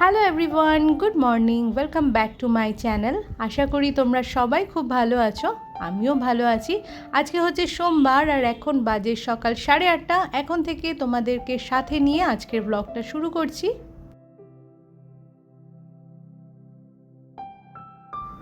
Hello everyone, good morning, welcome back to my channel. আশা করি তোমরা সবাই খুব ভালো আছো, আমিও ভালো আছি। আজকে হচ্ছে সোমবার আর এখন বাজে সকাল 8:30। এখন থেকে তোমাদেরকে সাথে নিয়ে আজকের ব্লগটা শুরু করছি।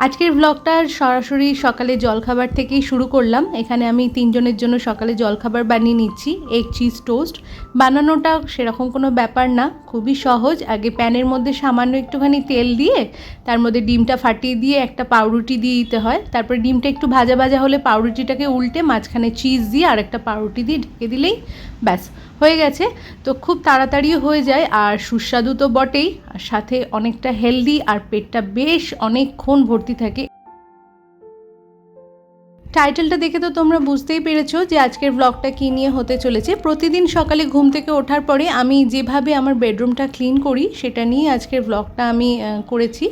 আজকের ব্লগটা সরাসরি সকালে জলখাবার থেকেই শুরু করলাম। এখানে আমি 3 জনের জন্য সকালে জলখাবার বানিয়ে নিচ্ছি। এগ চিজ টোস্ট বানানোটা সেরকম কোনো ব্যাপার না, খুবই সহজ। আগে প্যানের মধ্যে সামান্য একটুখানি তেল দিয়ে তার মধ্যে ডিমটা ফাটিয়ে দিয়ে একটা পাউরুটি দিয়ে দিতে হয়। তারপরে ডিমটা একটু ভাজা ভাজা হলে পাউরুটিটাকে উল্টে মাঝখানে চিজ দিয়ে আর একটা পাউরুটি দিয়ে ঢেকে দিলেই ব্যাস হয়ে গেছে। তো খুব তাড়াতাড়িও হয়ে যায় আর সুস্বাদু তো বটেই, আর সাথে অনেকটা হেলদি, আর পেটটা বেশ অনেকক্ষণ ভর্তি থাকে। টাইটেলটা দেখে তো তোমরা বুঝতেই পেরেছো যে আজকের ব্লগটা কী নিয়ে হতে চলেছে। প্রতিদিন সকালে ঘুম থেকে ওঠার পরে আমি যেভাবে আমার বেডরুমটা ক্লিন করি সেটা নিয়ে আজকের ব্লগটা আমি করেছি।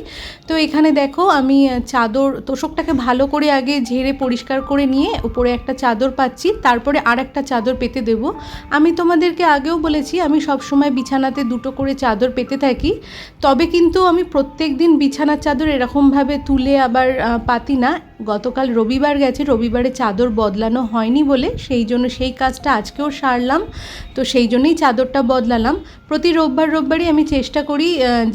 তো এখানে দেখো আমি চাদর তোষকটাকে ভালো করে আগে ঝেড়ে পরিষ্কার করে নিয়ে উপরে একটা চাদর পাচ্ছি, তারপরে আর একটা চাদর পেতে দেব। আমি তোমাদেরকে আগেও বলেছি আমি সবসময় বিছানাতে দুটো করে চাদর পেতে থাকি, তবে কিন্তু আমি প্রত্যেক দিন বিছানার চাদর এরকমভাবে তুলে আবার পাতি না। গতকাল রবিবার গেছে, রবিবারে চাদর বদলানো হয়নি বলে সেই জন্য সেই কাজটা আজকেও সারলাম। তো সেই জন্যই চাদরটা বদলালাম। প্রতি রোববারই আমি চেষ্টা করি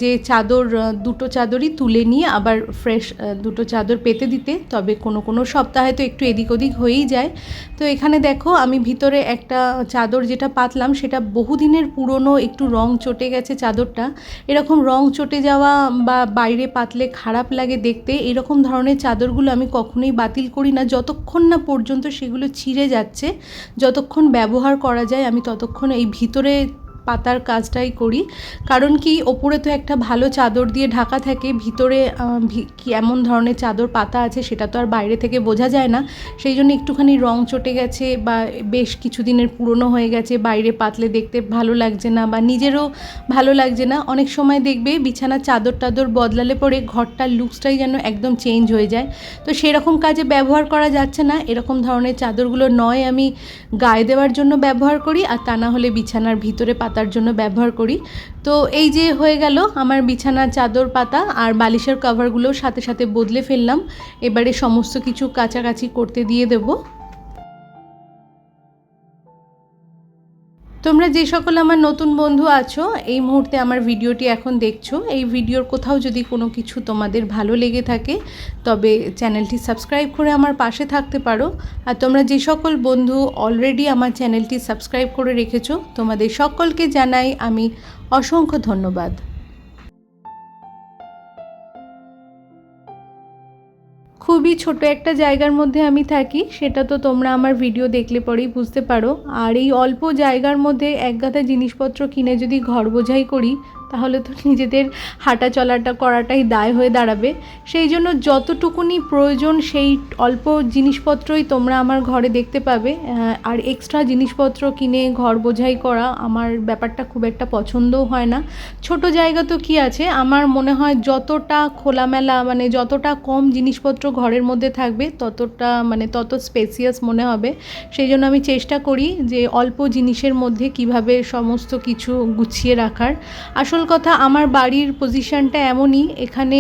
যে চাদর দুটো চাদরই তুলে নিয়ে আবার ফ্রেশ দুটো চাদর পেতে দিতে, তবে কোনো সপ্তাহে তো একটু এদিক ওদিক হয়েই যায়। তো এখানে দেখো আমি ভিতরে একটা চাদর যেটা পাতলাম সেটা বহুদিনের পুরনো, একটু রং চটে গেছে চাদরটা। এরকম রং চটে যাওয়া বা বাইরে পাতলে খারাপ লাগে দেখতে, এরকম ধরনের চাদরগুলো আমি কখনোই বাতিল করি না যতক্ষণ না পর্যন্ত সেগুলো ছিঁড়ে যাচ্ছে। যতক্ষণ ব্যবহার করা যায় আমি ততক্ষণ এই ভিতরে পাতার কাজটাই করি। কারণ কি, ওপরে তো একটা ভালো চাদর দিয়ে ঢাকা থাকে, ভিতরে কেমন ধরনের চাদর পাতা আছে সেটা তো আর বাইরে থেকে বোঝা যায় না। সেই জন্য একটুখানি রং চটে গেছে বা বেশ কিছুদিনের পুরনো হয়ে গেছে, বাইরে পাতলে দেখতে ভালো লাগছে না বা নিজেরও ভালো লাগছে না। অনেক সময় দেখবে বিছানার চাদর বদলালে পরে ঘরটার লুকসটাই যেন একদম চেঞ্জ হয়ে যায়। তো সেরকম কাজে ব্যবহার করা যাচ্ছে না। এরকম ধরনের চাদরগুলো নয় আমি গায়ে দেওয়ার জন্য ব্যবহার করি, আর তা না হলে বিছানার ভিতরে পাতার জন্য ব্যবহার করি। তো এই যে হয়ে গেল আমার বিছানার চাদর পাতা, আর বালিশের কভারগুলোও সাথে সাথে বদলে ফেললাম। এবারে সমস্ত কিছু কাচাকাচি করতে দিয়ে দেবো। তোমরা যে সকল আমার নতুন বন্ধু আছো, এই মুহূর্তে আমার ভিডিওটি এখন দেখছো, এই ভিডিওর কোথাও যদি কোনো কিছু তোমাদের ভালো লেগে থাকে তবে চ্যানেলটি সাবস্ক্রাইব করে আমার পাশে থাকতে পারো। আর তোমরা যে সকল বন্ধু অলরেডি আমার চ্যানেলটি সাবস্ক্রাইব করে রেখেছো তোমাদের সকলকে জানাই আমি অসংখ্য ধন্যবাদ। খুবই ছোট একটা জায়গার মধ্যে আমি থাকি, সেটা তো তোমরা আমার ভিডিও দেখলে পরেই বুঝতে পারো। আর এই অল্প জায়গার মধ্যে একগাদা জিনিসপত্র কিনে যদি ঘর বোঝাই করি তাহলে তো নিজেদের হাঁটা চলাটা করাটাই দায় হয়ে দাঁড়াবে। সেই জন্য যতটুকুনি প্রয়োজন সেই অল্প জিনিসপত্রই তোমরা আমার ঘরে দেখতে পাবে। আর এক্সট্রা জিনিসপত্র কিনে ঘর বোঝাই করা আমার ব্যাপারটা খুব একটা পছন্দও হয় না। ছোট জায়গা তো কি আছে, আমার মনে হয় যতটা খোলামেলা মানে যতটা কম জিনিসপত্র ঘরের মধ্যে থাকবে ততটা তত স্পেসিয়াস মনে হবে। সেই জন্য আমি চেষ্টা করি যে অল্প জিনিসের মধ্যে কিভাবে সমস্ত কিছু গুছিয়ে রাখার। আসল কথা, আমার বাড়ির পজিশনটা এমনই, এখানে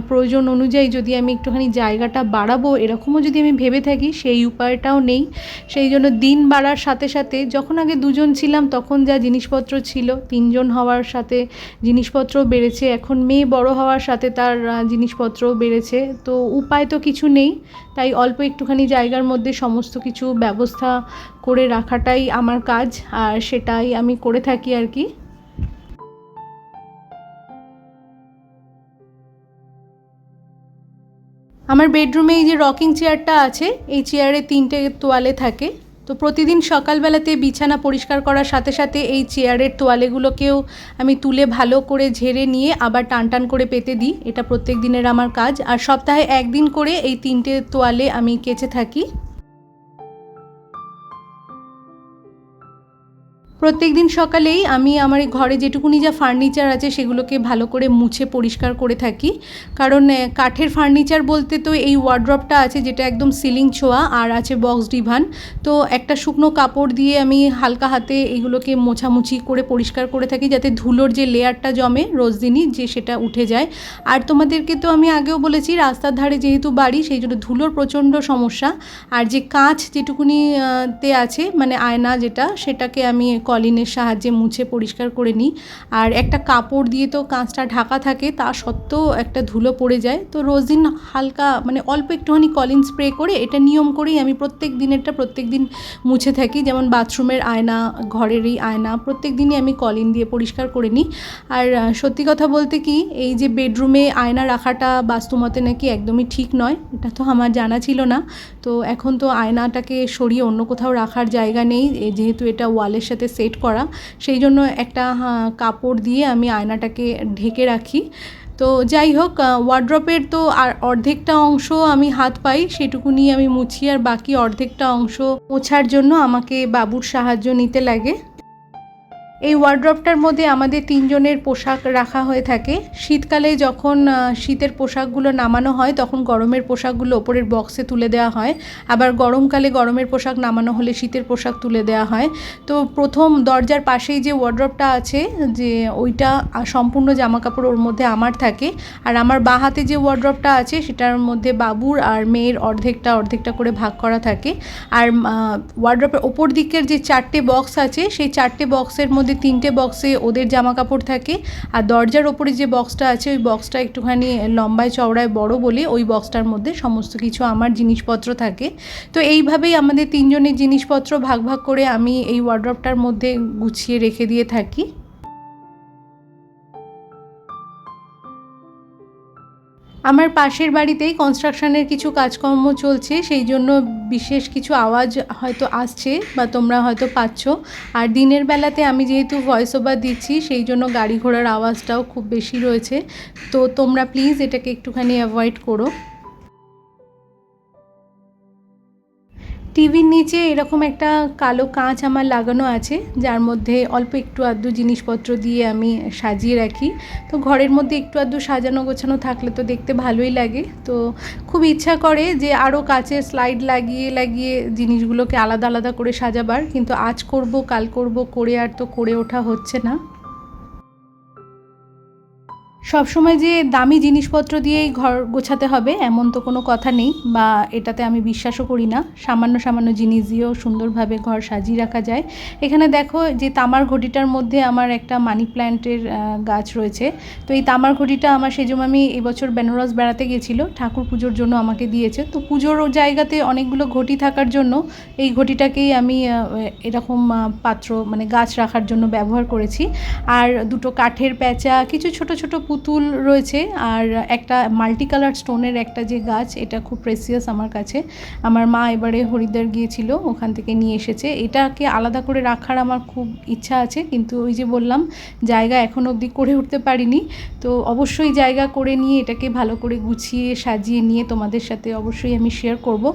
প্রয়োজন অনুযায়ী যদি আমি একটুখানি জায়গাটা বাড়াবো এরকমও যদি আমি ভেবে থাকি সেই উপায়টাও নেই। সেই জন্য দিন বাড়ার সাথে সাথে, যখন আগে 2 জন ছিলাম তখন যা জিনিসপত্র ছিল, 3 জন হওয়ার সাথে জিনিসপত্রও বেড়েছে, এখন মেয়ে বড় হওয়ার সাথে তার জিনিসপত্রও বেড়েছে। তো উপায় তো কিছু নেই, তাই অল্প একটুখানি জায়গার মধ্যে সমস্ত কিছু ব্যবস্থা করে রাখাটাই আমার কাজ, আর সেটাই আমি করে থাকি আর কি। আমার বেডরুমে এই যে রকিং চেয়ারটা আছে, এই চেয়ারে 3টে তোয়ালে থাকে। তো প্রতিদিন সকালবেলাতে বিছানা পরিষ্কার করার সাথে সাথে এই চেয়ারের তোয়ালেগুলোকেও আমি তুলে ভালো করে ঝেড়ে নিয়ে আবার টান করে পেতে দিই। এটা প্রত্যেক দিনের আমার কাজ, আর সপ্তাহে 1 দিন করে এই 3টে তোয়ালে আমি কেচে থাকি। প্রত্যেক দিন সকালেই আমি আমার এই ঘরে যেটুকুনি যা ফার্নিচার আছে সেগুলোকে ভালো করে মুছে পরিষ্কার করে থাকি, কারণ কাঠের ফার্নিচার বলতে তো এই ওয়ার্ড্রপটা আছে যেটা একদম সিলিং ছোঁয়া, আর আছে বক্স ডিভান। তো একটা শুকনো কাপড় দিয়ে আমি হালকা হাতে এইগুলোকে মোছামুছি করে পরিষ্কার করে থাকি, যাতে ধুলোর যে লেয়ারটা জমে রোজ দিনই যে সেটা উঠে যায়। আর তোমাদেরকে তো আমি আগেও বলেছি রাস্তার ধারে যেহেতু বাড়ি সেই জন্য ধুলোর প্রচণ্ড সমস্যা। আর যে কাঁচ যেটুকুনি তে আছে মানে আয়না যেটা, সেটাকে আমি কলিনের সাহায্যে মুছে পরিষ্কার করে নিই। আর একটা কাপড় দিয়ে তো কাঁচটা ঢাকা থাকে, তা সত্ত্বেও একটা ধুলো পড়ে যায়। তো রোজ দিন হালকা মানে অল্প একটুখানি কলিন স্প্রে করে এটা নিয়ম করেই আমি প্রত্যেক দিন মুছে থাকি। যেমন বাথরুমের আয়না, ঘরের এই আয়না প্রত্যেক দিনই আমি কলিন দিয়ে পরিষ্কার করে নিই। আর সত্যি কথা বলতে কি, এই যে বেডরুমে আয়না রাখাটা বাস্তুমতে নাকি একদমই ঠিক নয়, এটা তো আমার জানা ছিল না। তো এখন তো আয়নাটাকে সরিয়ে অন্য কোথাও রাখার জায়গা নেই, যেহেতু এটা ওয়ালের সাথে সেট করা, সেই জন্য একটা কাপড় দিয়ে আমি আয়নাটাকে ঢেকে রাখি। তো যাই হোক, ওয়ার্ড্রপের তো আর অর্ধেকটা অংশ আমি হাত পাই, সেটুকুনি আমি মুছি, আর বাকি অর্ধেকটা অংশ মোছার জন্য আমাকে বাবুর সাহায্য নিতে লাগে। এই ওয়ার্ড্রপটার মধ্যে আমাদের 3 জনের পোশাক রাখা হয়ে থাকে। শীতকালে যখন শীতের পোশাকগুলো নামানো হয় তখন গরমের পোশাকগুলো ওপরের বক্সে তুলে দেওয়া হয়, আবার গরমকালে গরমের পোশাক নামানো হলে শীতের পোশাক তুলে দেওয়া হয়। তো প্রথম দরজার পাশেই যে ওয়ার্ড্রপটা আছে, যে ওইটা সম্পূর্ণ জামাকাপড় ওর মধ্যে আমার থাকে। আর আমার বাঁ হাতে যে ওয়ার্ড্রপটা আছে সেটার মধ্যে বাবুর আর মেয়ের অর্ধেকটা করে ভাগ করা থাকে। আর ওয়ার্ড্রপের ওপর দিকের যে 4টে বক্স আছে, সেই 4টে বক্সের মধ্যে 3টে বক্সে ওদের জামা কাপড় থাকে। আর দরজার ওপরে যে বক্সটা আছে ওই বক্সটা একটুখানি লম্বায় চওড়ায় বড় বলে ওই বক্সটার মধ্যে সমস্ত কিছু আমার জিনিসপত্র থাকে। তো এইভাবেই আমাদের 3 জনের জিনিসপত্র ভাগ ভাগ করে আমি এই ওয়ার্ড্রপটার মধ্যে গুছিয়ে রেখে দিয়ে থাকি। আমার পাশের বাড়িতেই কনস্ট্রাকশনের কিছু কাজকর্ম চলছে, সেই জন্য বিশেষ কিছু আওয়াজ হয়তো আসছে বা তোমরা হয়তো পাচ্ছ। আর দিনের বেলাতে আমি যেহেতু ভয়েস ওভার দিচ্ছি সেই জন্য গাড়ি ঘোড়ার আওয়াজটাও খুব বেশি রয়েছে। তো তোমরা প্লিজ এটাকে একটুখানি অ্যাভয়েড করো। টিভির নিচে এরকম একটা কালো কাঁচ আমার লাগানো আছে, যার মধ্যে অল্প একটু আধটু জিনিসপত্র দিয়ে আমি সাজিয়ে রাখি। তো ঘরের মধ্যে একটু আধটু সাজানো গোছানো থাকলে তো দেখতে ভালোই লাগে। তো খুব ইচ্ছা করে যে আরও কাচের স্লাইড লাগিয়ে জিনিসগুলোকে আলাদা আলাদা করে সাজাবার, কিন্তু আজ করব কাল করব করে আর তো করে ওঠা হচ্ছে না। সবসময় যে দামি জিনিসপত্র দিয়েই ঘর গোছাতে হবে এমন তো কোনো কথা নেই, বা এটাতে আমি বিশ্বাসও করি না। সামান্য জিনিস দিয়েও সুন্দরভাবে ঘর সাজিয়ে রাখা যায়। এখানে দেখো যে তামার ঘটিটার মধ্যে আমার একটা মানি প্ল্যান্টের গাছ রয়েছে। তো এই তামার ঘটিটা আমার সেজমামি এবছর বেনারস বেড়াতে গিয়েছিল, ঠাকুর পুজোর জন্য আমাকে দিয়েছে। তো পুজোর জায়গাতে অনেকগুলো ঘটি থাকার জন্য এই ঘটিটাকেই আমি এরকম পাত্র মানে গাছ রাখার জন্য ব্যবহার করেছি। আর দুটো কাঠের প্যাঁচা, কিছু ছোট ছোট পুতুল রয়েছে, আর একটা মাল্টি কালার স্টোনের একটা যে গাছ, এটা খুব প্রেসিয়াস আমার কাছে। আমার মা এবারে হরিদ্বার গিয়েছিল, ওখান থেকে নিয়ে এসেছে। এটাকে আলাদা করে রাখার আমার খুব ইচ্ছা আছে, কিন্তু ওই যে বললাম জায়গা এখন অবধি করে উঠতে পারিনি। তো অবশ্যই জায়গা করে নিয়ে এটাকে ভালো করে গুছিয়ে সাজিয়ে নিয়ে তোমাদের সাথে অবশ্যই আমি শেয়ার করব।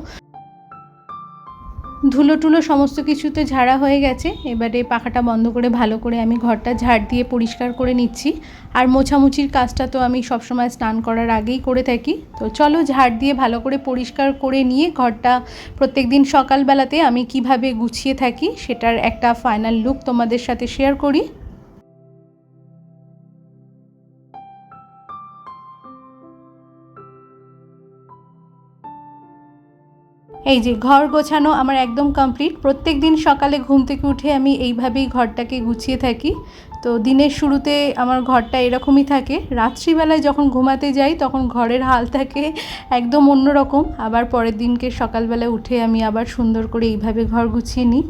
ধুলো টুলো সমস্ত কিছুতে ঝাড়া হয়ে গেছে, এবারে পাখাটা বন্ধ করে ভালো করে আমি ঘরটা ঝাড় দিয়ে পরিষ্কার করে নিচ্ছি। আর মোছামুছির কাজটা তো আমি সবসময় স্নান করার আগেই করে থাকি। তো চলো ঝাড় দিয়ে ভালো করে পরিষ্কার করে নিয়ে ঘরটা প্রত্যেক দিন সকালবেলাতে আমি কিভাবে গুছিয়ে থাকি সেটার একটা ফাইনাল লুক তোমাদের সাথে শেয়ার করি। এই যে ঘর গোছানো আমার একদম কমপ্লিট। প্রত্যেক দিন সকালে ঘুম থেকে উঠে আমি এইভাবেই ঘরটাকে গুছিয়ে থাকি। তো দিনের শুরুতে আমার ঘরটা এরকমই থাকে, রাত্রিবেলায় যখন ঘুমাতে যাই তখন ঘরের হাল থাকে একদম অন্যরকম। আবার পরের দিনকে সকালবেলা উঠে আমি আবার সুন্দর করে এইভাবে ঘর গুছিয়ে নিই।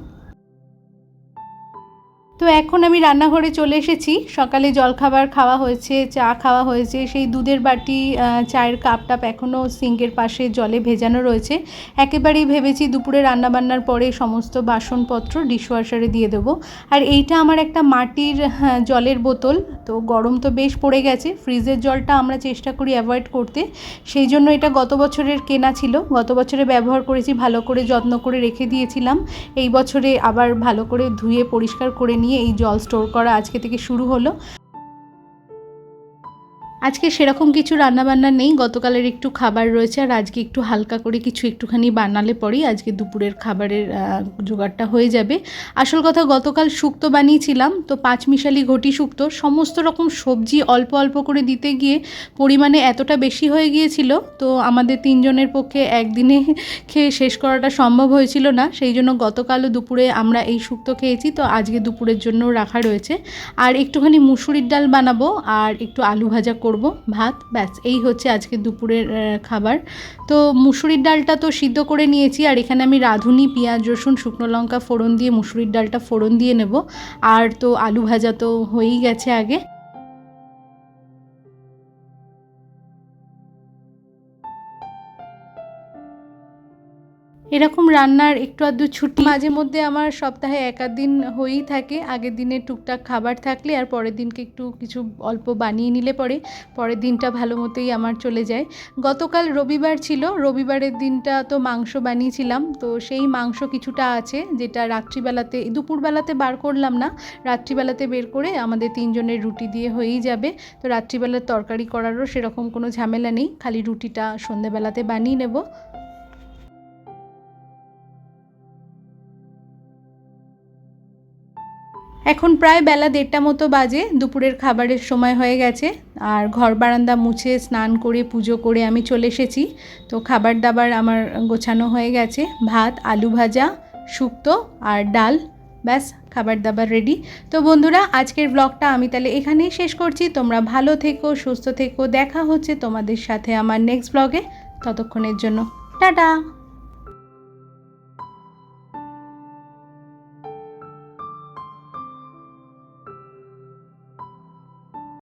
তো এখন আমি রান্নাঘরে চলে এসেছি। সকালে জলখাবার খাওয়া হয়েছে, চা খাওয়া হয়েছে, সেই দুধের বাটি চায়ের কাপটাপ এখনও সিঙ্কের পাশে জলে ভেজানো রয়েছে। একেবারেই ভেবেছি দুপুরে রান্নাবান্নার পরে সমস্ত বাসনপত্র ডিশওয়াশারে দিয়ে দেবো। আর এইটা আমার একটা মাটির জলের বোতল, তো গরম তো বেশ পড়ে গেছে, ফ্রিজের জলটা আমরা চেষ্টা করি অ্যাভয়েড করতে, সেই জন্য এটা গত বছরের কেনা ছিল, গত বছরে ব্যবহার করেছি, ভালো করে যত্ন করে রেখে দিয়েছিলাম। এই বছরে আবার ভালো করে ধুয়ে পরিষ্কার করে নিয়ে এই জল স্টোর করা আজকে থেকে শুরু হলো। আজকে সেরকম কিছু রান্নাবান্না নেই, গতকালের একটু খাবার রয়েছে, আর আজকে একটু হালকা করে কিছু একটুখানি বানালে পরেই আজকে দুপুরের খাবারের জোগাড়টা হয়ে যাবে। আসল কথা, গতকাল শুক্তো বানিয়েছিলাম, তো পাঁচমিশালি ঘটি শুক্তো, সমস্ত রকম সবজি অল্প অল্প করে দিতে গিয়ে পরিমাণে এতটা বেশি হয়ে গিয়েছিল, তো আমাদের তিনজনের পক্ষে একদিনে খেয়ে শেষ করাটা সম্ভব হয়েছিল না, সেই জন্য গতকালও দুপুরে আমরা এই শুক্তো খেয়েছি, তো আজকে দুপুরের জন্য রাখা রয়েছে। আর একটুখানি মুসুরির ডাল বানাবো আর একটু আলু ভাজা করব, ভাত, ব্যাস এই হচ্ছে আজকে দুপুরের খাবার। তো মুসুরির ডালটা তো সিদ্ধ করে নিয়েছি, আর এখানে আমি রাঁধুনি পেঁয়াজ রসুন শুকনো লঙ্কা ফোড়ন দিয়ে মুসুরির ডালটা ফোড়ন দিয়ে নেব। আর তো আলু ভাজা তো হয়েই গেছে আগে। এরকম রান্নার একটু আধটু ছুটি মাঝে মধ্যে আমার সপ্তাহে এক আধ দিন হয়েই থাকে, আগের দিনে টুকটাক খাবার থাকলে আর পরের দিনকে একটু কিছু অল্প বানিয়ে নিলে পরে পরের দিনটা ভালো মতোই আমার চলে যায়। গতকাল রবিবার ছিল, রবিবারের দিনটা তো মাংস বানিয়েছিলাম, তো সেই মাংস কিছুটা আছে, যেটা রাত্রিবেলাতে দুপুরবেলাতে বার করলাম না, রাত্রিবেলাতে বের করে আমাদের তিনজনের রুটি দিয়ে হয়েই যাবে। তো রাত্রিবেলার তরকারি করারও সেরকম কোনো ঝামেলা নেই, খালি রুটিটা সন্ধেবেলাতে বানিয়ে নেব। এখন প্রায় বেলা 1:30 মতো বাজে, দুপুরের খাবারের সময় হয়ে গেছে, আর ঘর বারান্দা মুছে স্নান করে পুজো করে আমি চলে এসেছি। তো খাবার দাবার আমার গোছানো হয়ে গেছে, ভাত আলু ভাজা শুক্তো আর ডাল, ব্যাস খাবার দাবার রেডি। তো বন্ধুরা, আজকের ব্লগটা আমি তাহলে এখানেই শেষ করছি। তোমরা ভালো থেকো, সুস্থ থেকো, দেখা হচ্ছে তোমাদের সাথে আমার নেক্সট ব্লগে, ততক্ষণের জন্য টাটা।